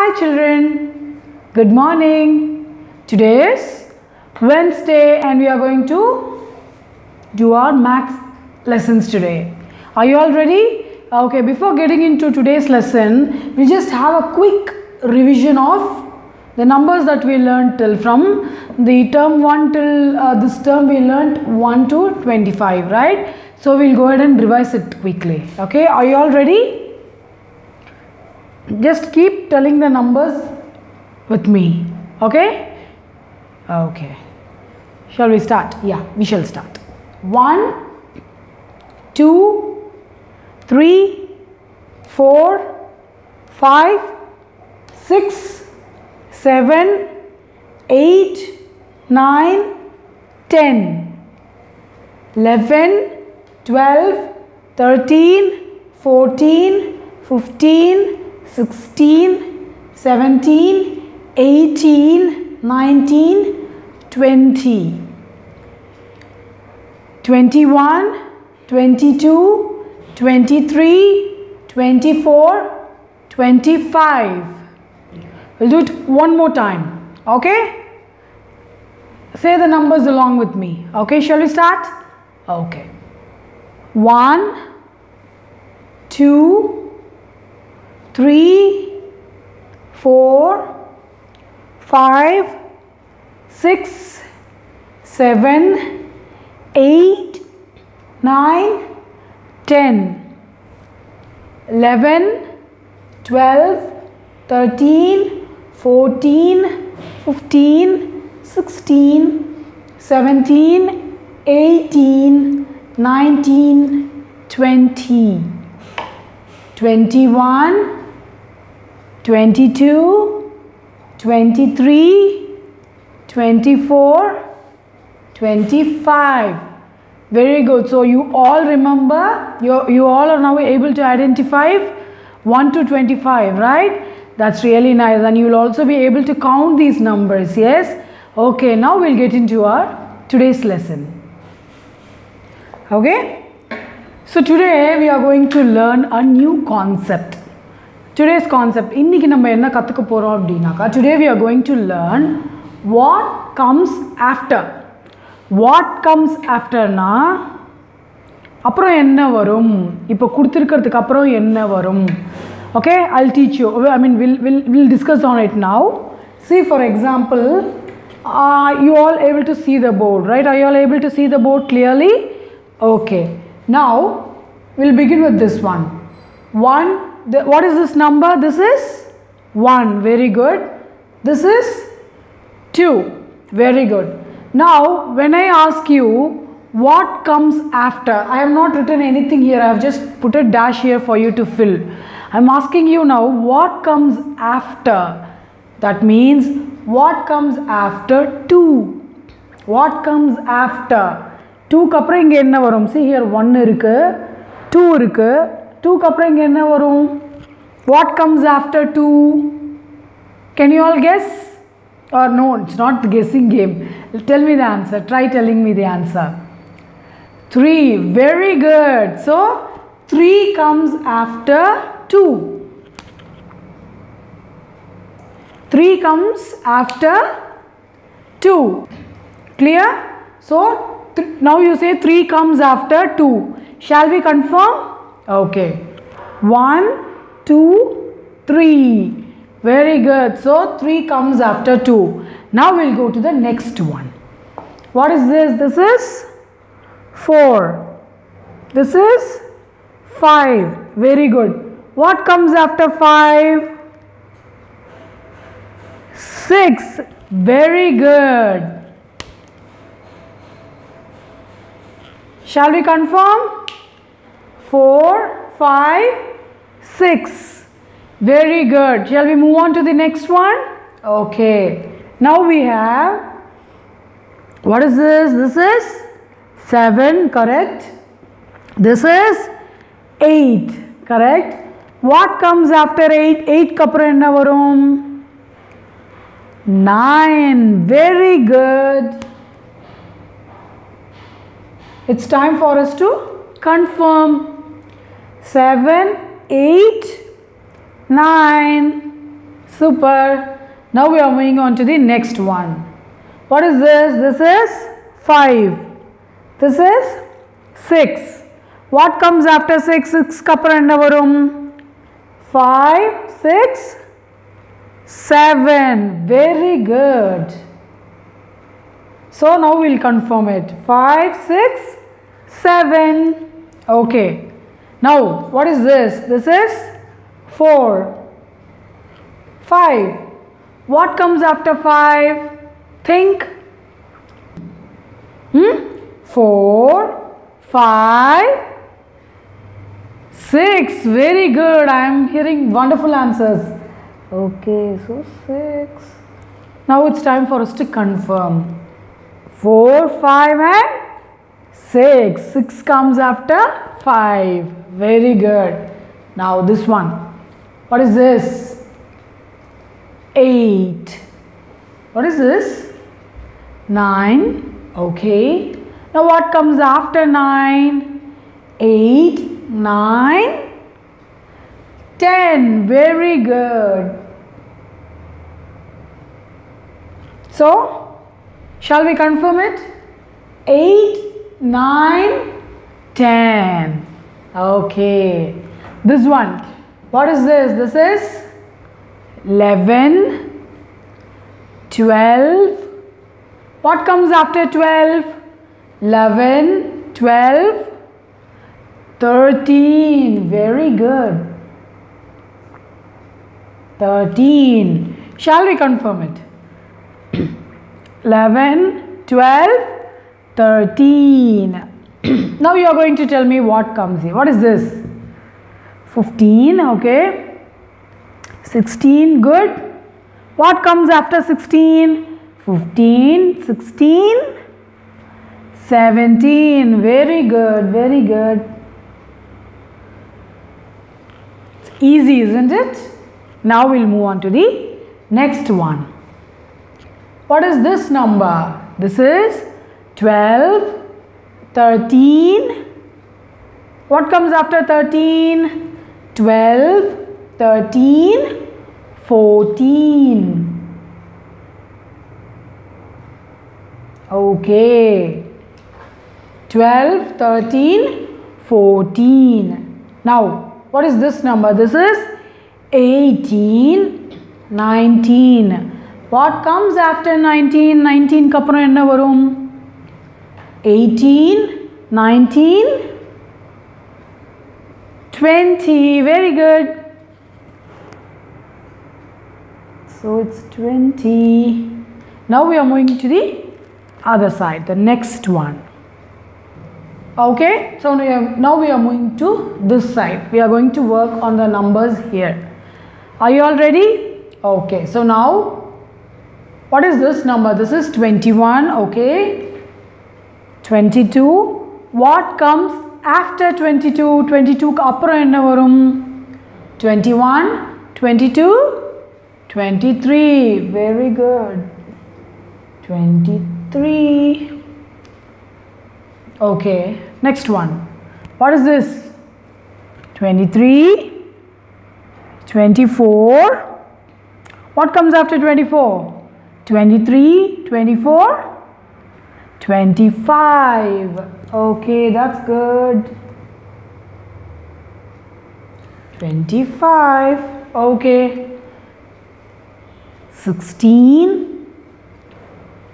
Hi children, good morning. Today is Wednesday and we are going to do our maths lessons today. Are you all ready? Okay, before getting into today's lesson, we just have a quick revision of the numbers that we learned till from the term 1 till this term we learned 1 to 25, right? So we'll go ahead and revise it quickly. Okay, are you all ready? Just keep telling the numbers with me. Okay? Okay. Shall we start? Yeah, we shall start. 1, 2, 3, 4, 5, 6, 7, 8, 9, 10, 11, 12, 13, 14, 15, 16, 17, 18, 19, 20, 21, 22, 23, 24, 25. We'll do it one more time. Okay? Say the numbers along with me. Okay, shall we start? Okay. 1, 2, 3, 4, 5, 6, 7, 8, 9, 10, 11, 12, 13, 14, 15, 16, 17, 18, 19, 20, 21, 22, 23, 24, 25. Very good. So you all remember, you all are now able to identify 1 to 25, right? That's really nice. And you will also be able to count these numbers, yes? Okay, now we'll get into our today's lesson. Okay? So today we are going to learn a new concept. Today's concept, today we are going to learn what comes after. What comes after na அப்புறம் என்ன வரும் இப்போ கொடுத்திருக்கிறதுக்கு அப்புறம் என்ன வரும் okay I'll teach you. I mean we'll discuss on it now. See, for example, you all able to see the board, right? Are you all able to see the board clearly? Okay, now we'll begin with this one. What is this number? This is 1. Very good. This is 2. Very good. Now when I ask you what comes after, I have not written anything here. I have just put a dash here for you to fill. I am asking you now what comes after. That means what comes after 2. What comes after 2 க்கு அப்புறம் இங்க என்ன வரும்? See here 1 இருக்கு, 2 இருக்கு. 2 க்கு அப்புறம் இங்க என்ன வரும்? What comes after 2? Can you all guess? Or no, it's not the guessing game. Tell me the answer. Try telling me the answer. 3. Very good. So 3 comes after 2. 3 comes after 2. Clear? So now you say 3 comes after 2. Shall we confirm? Okay. 1, 2, 3. Very good. So 3 comes after 2. Now we'll go to the next one. What is this? This is 4. This is 5. Very good. What comes after 5? 6. Very good. Shall we confirm? 4, 5, 6. Very good. Shall we move on to the next one? Okay. Now we have, what is this? This is 7, correct? This is 8, correct? What comes after 8? 8 க்கு அப்புறம் என்ன வரும்? 9. Very good. It's time for us to confirm. 7, 8, 9. Super. Now we are moving on to the next one. What is this? This is 5. This is 6. What comes after 6? 6 kapra enna varum? 5, 6, 7. Very good. So now we will confirm it. 5, 6, 7. Okay. Now what is this? This is 4. 5. What comes after 5? Think. 4, 5, 6. Very good. I am hearing wonderful answers. Okay, so 6. Now it's time for us to confirm. 4, 5 and 6. 6 comes after 5. Very good. Now this one. What is this? 8. What is this? 9. Okay. Now what comes after 9? 8, 9, 10. Very good. So, shall we confirm it? 8, 9, 10. Okay. This one. What is this? This is 11, 12. What comes after 12? 11, 12, 13. Very good. 13. Shall we confirm it? 11, 12, 13. Now you are going to tell me what comes here. What is this? 15. Okay. 16. Good. What comes after 16? 15, 16, 17. Very good. Very good. It's easy, isn't it? Now we'll move on to the next one. What is this number? This is 12, 13. What comes after 13? 12, 13, 14. Okay. 12, 13, 14. Now, what is this number? This is 18, 19. What comes after 19? 19 kapra enna varum? 18, 19, 20. Very good. So it's 20. Now we are moving to the other side, the next one. Okay, so now we are moving to this side. We are going to work on the numbers here. Are you all ready? Okay, so now what is this number? This is 21. Okay, 22. What comes after 22? 22 kapra enna varum? 21, 22, 23. Very good. 23. Okay, next one. What is this? 23, 24. What comes after 24? 23, 24, 25. Okay, that's good. 25. Okay. 16,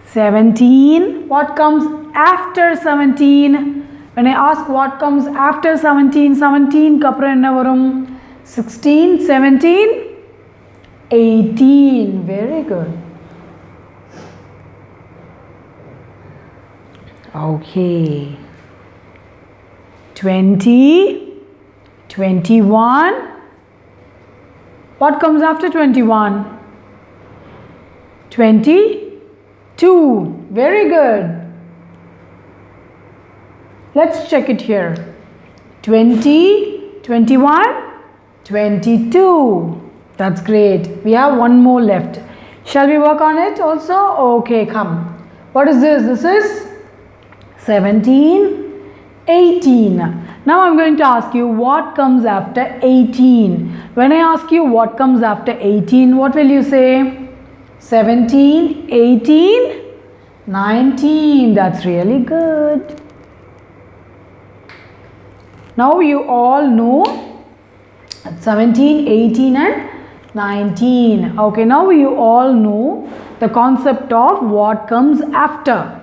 17. What comes after 17? When I ask what comes after 17, 17 kapra enna varum? 16, 17, 18. Very good. Okay. 20, 21. What comes after 21? 22. Very good. Let's check it here. 20, 21, 22. That's great. We have one more left. Shall we work on it also? Okay, come. What is this? This is 17, 18. Now I'm going to ask you what comes after 18. When I ask you what comes after 18, what will you say? 17, 18, 19. That's really good. Now you all know 17, 18 and 19. Okay, now you all know the concept of what comes after.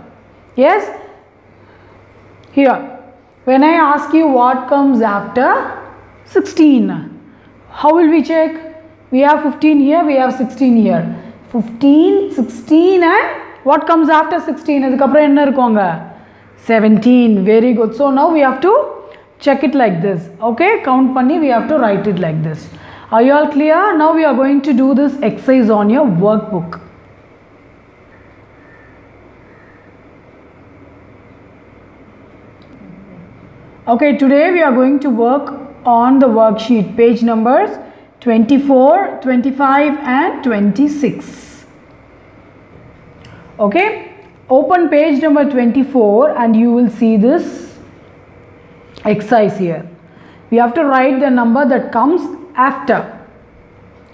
Yes? Here, when I ask you what comes after 16, how will we check? We have 15 here, we have 16 here. 15, 16 and what comes after 16? 17. Very good. So now we have to check it like this. Okay, count panni, we have to write it like this. Are you all clear? Now we are going to do this exercise on your workbook. Okay, today we are going to work on the worksheet, page numbers 24, 25 and 26. Okay, open page number 24 and you will see this exercise here. We have to write the number that comes after.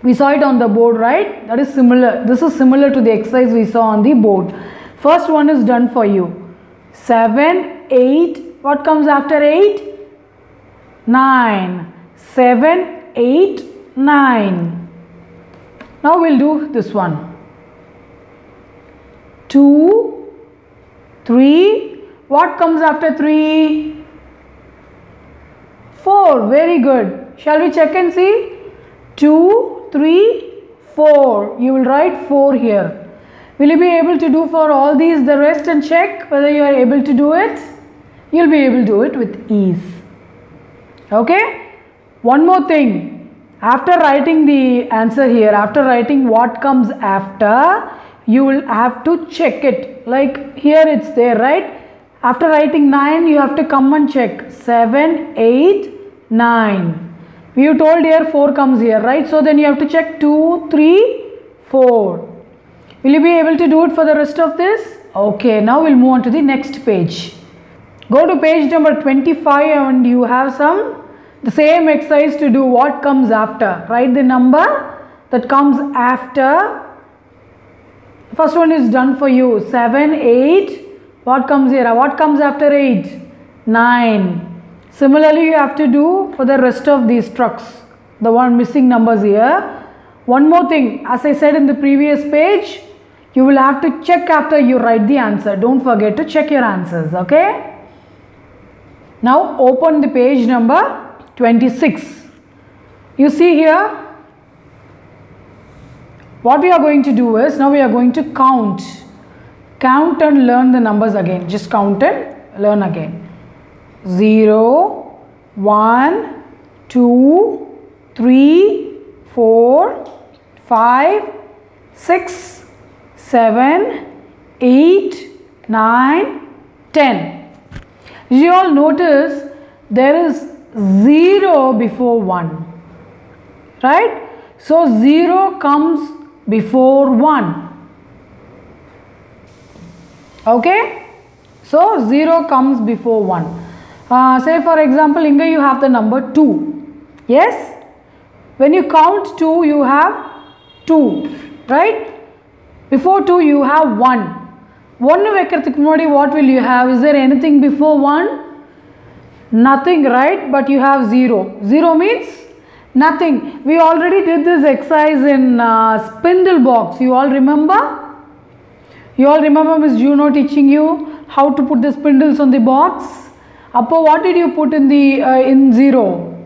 We saw it on the board, right? That is similar. This is similar to the exercise we saw on the board. First one is done for you. 7, 8. What comes after 8? 9. 7, 8, 9. Now we'll do this one. 2, 3. What comes after 3? 4. Very good. Shall we check and see? 2, 3, 4. You will write 4 here. Will you be able to do for all these the rest and check whether you are able to do it? You will be able to do it with ease. Okay? One more thing. After writing the answer here, after writing what comes after, you will have to check it. Like here it's there, right? After writing 9, you have to come and check. 7, 8, 9. You told here 4 comes here, right? So then you have to check 2, 3, 4. Will you be able to do it for the rest of this? Okay, now we'll move on to the next page. Go to page number 25 and you have the same exercise to do what comes after. Write the number that comes after. First one is done for you. 7, 8. What comes here? What comes after 8? 9. Similarly, you have to do for the rest of these trucks. The one missing numbers here. One more thing. As I said in the previous page, you will have to check after you write the answer. Don't forget to check your answers. Okay? Now open the page number 26. You see here, what we are going to do is, now we are going to count. Count and learn the numbers again. Just count and learn again. 0, 1, 2, 3, 4, 5, 6, 7, 8, 9, 10. You all notice there is 0 before 1, right? So 0 comes before 1. Okay? So 0 comes before 1. Say for example, Inga, you have the number 2. Yes? When you count 2, you have 2, right? Before 2, you have 1. 1 what will you have? Is there anything before 1? Nothing, right? But you have 0. 0 means nothing. We already did this exercise in spindle box. You all remember? You all remember Miss Juno teaching you how to put the spindles on the box? Appo, what did you put in the in 0?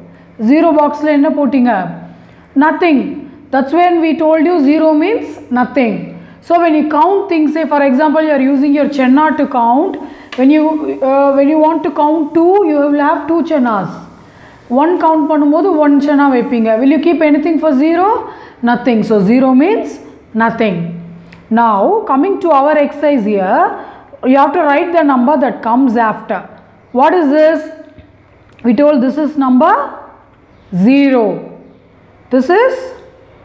0 box la enna pottinga? Nothing. That's when we told you 0 means nothing. So when you count things, say for example you are using your chenna to count. When you want to count 2, you will have 2 chennas. 1 count பண்ணும்போது 1 chenna வைப்பீங்க. Will you keep anything for 0? Nothing. So 0 means nothing. Now coming to our exercise here, you have to write the number that comes after. What is this? We told this is number 0. This is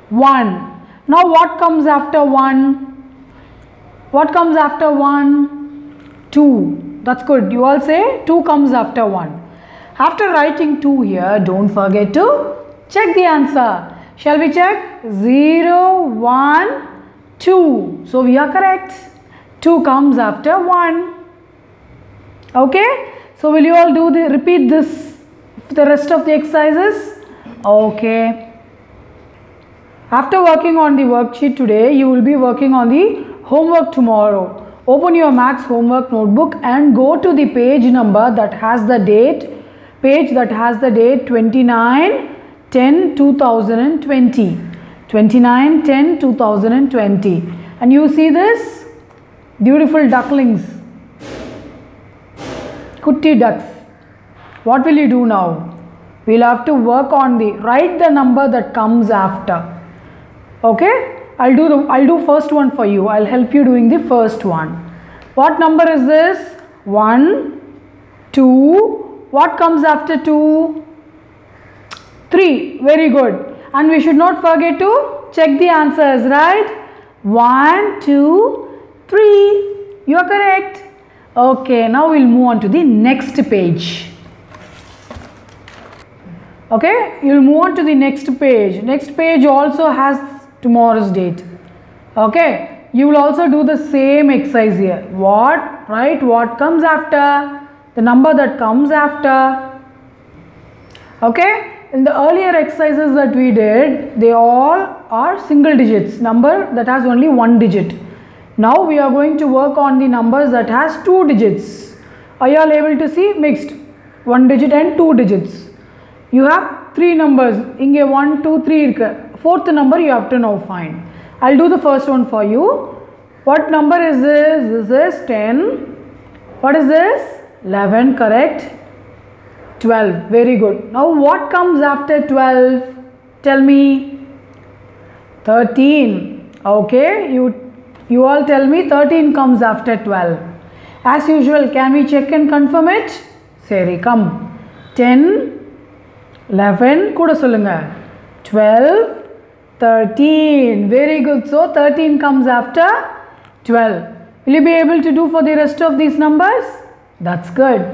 1. Now what comes after 1? What comes after 1? 2. That's good. You all say 2 comes after 1. After writing 2 here, don't forget to check the answer. Shall we check? 0, 1, 2. So we are correct. 2 comes after 1. Okay? So will you all repeat this, the rest of the exercises? Okay. After working on the worksheet today, you will be working on the homework tomorrow. Open your maths homework notebook and go to the page number that has the date, 29/10/2020. 29/10/2020. And you see this beautiful ducklings, kutti ducks. What will you do now? We'll have to work on write the number that comes after. Okay? I'll do first one for you. I'll help you doing the first one. What number is this? 1, 2. What comes after 2? 3. Very good. And we should not forget to check the answers, right? 1, 2, 3. You are correct. Okay, now we'll move on to the next page. Okay, you'll move on to the next page. Next page also has tomorrow's date. Okay, you will also do the same exercise here. Right? What comes after? The number that comes after. Okay, in the earlier exercises that we did, they all are single digits, number that has only 1 digit. Now we are going to work on the numbers that has 2 digits. Are you all able to see? Mixed, 1 digit and 2 digits. You have 3 numbers. Inge 1, 2, 3 irukku. Fourth number you have to now find. I'll do the first one for you. What number is this? This is 10. What is this? 11, correct. 12, very good. Now what comes after 12? Tell me. 13. Okay, you all tell me 13 comes after 12. As usual, can we check and confirm it? Seri, come. 10, 11, kuda sollunga. 12, 13. Very good. So 13 comes after 12. Will you be able to do for the rest of these numbers? That's good.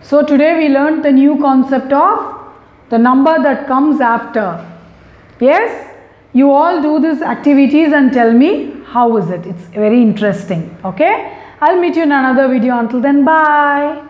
So today we learned the new concept of the number that comes after. Yes? You all do these activities and tell me how is it. It's very interesting. Okay? I'll meet you in another video. Until then, bye.